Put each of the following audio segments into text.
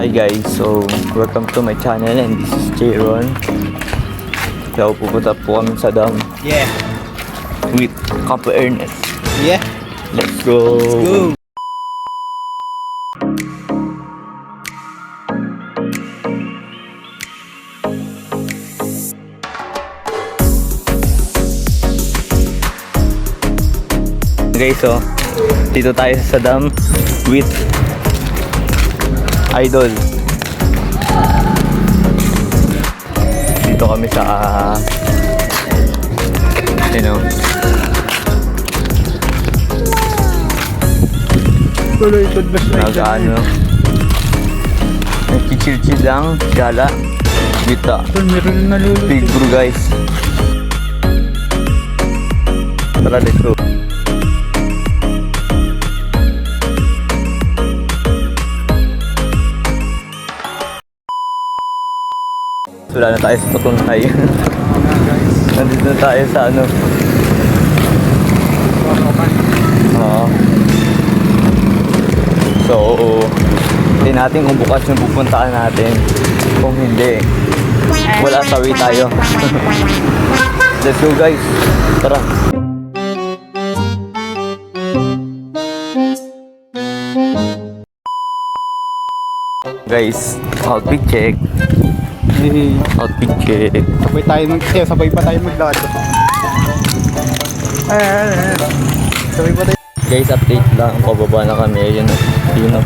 Hi guys, so welcome to my channel and this is Jayron. So pupunta po kami sa dam Yeah. with Kapo Ernest. Yeah. Let's go! Let's go. Guys, so dito tayo sa dam with Idol. Dito kami sa Tuloy ito ba siya? Nagkichill-chill lang, gala. Dito. Meron na nalulunod. Big bro guys. Tara, let's go. Wala na tayo sa Patunay. Nandito na tayo sa Oo. So, hindi natin kung bukas yung pupuntaan natin. Kung hindi, wala, sawi tayo. Let's go guys. Tara. Guys, outfit check. Outfit check. Sabay pa tayo maglakad. Sabay pa tayo. Guys, update lang. Pababa na kami. Yun o.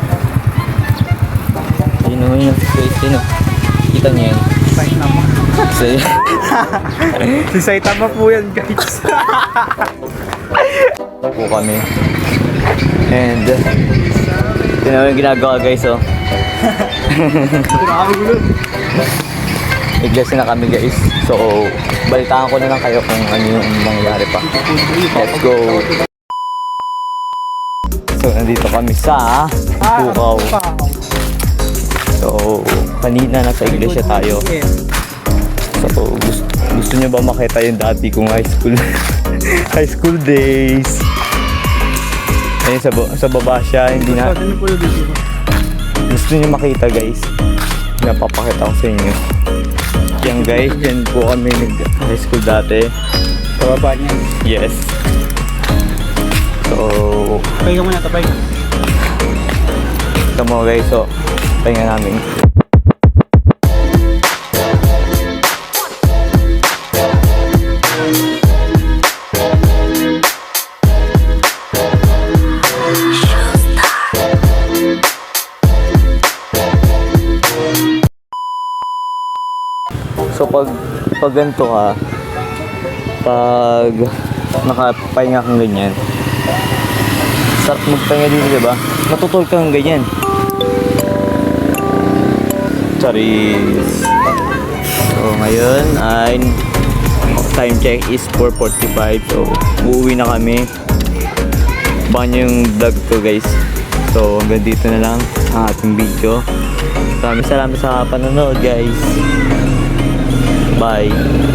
Guys. Kita niyo yan. Saitama. Kasi, Si Saitama po yan, guys. po kami. And, yun yung ginagawa guys, oh. Iglesia na kami guys. So, balitaan ko na lang kayo kung ano yung mangyayari pa. Let's go! So, nandito kami sa Bukaw. So, kanina nasa iglesia tayo. So, gusto nyo ba makita yung dati kong high school days? Ayun, sa baba siya, hindi na. Gusto nyo makita guys? Napapakita ko sa inyo. Yan guys, yan po kami nag-high school dati. Sa baba niya. Yes. So, Tapay ka muna, tapay. ito mo guys, so, pahinga namin. So pag ganito ka, pag nakapahinga kang ganyan, sarap magpahinga dito, diba? Matutulog kang ganyan. Charis. So ngayon ay time check is 4:45. So uuwi na kami. Abangan yung vlog ko guys. So hanggang dito na lang ang ating video. Maraming salamat sa panonood guys. Bye.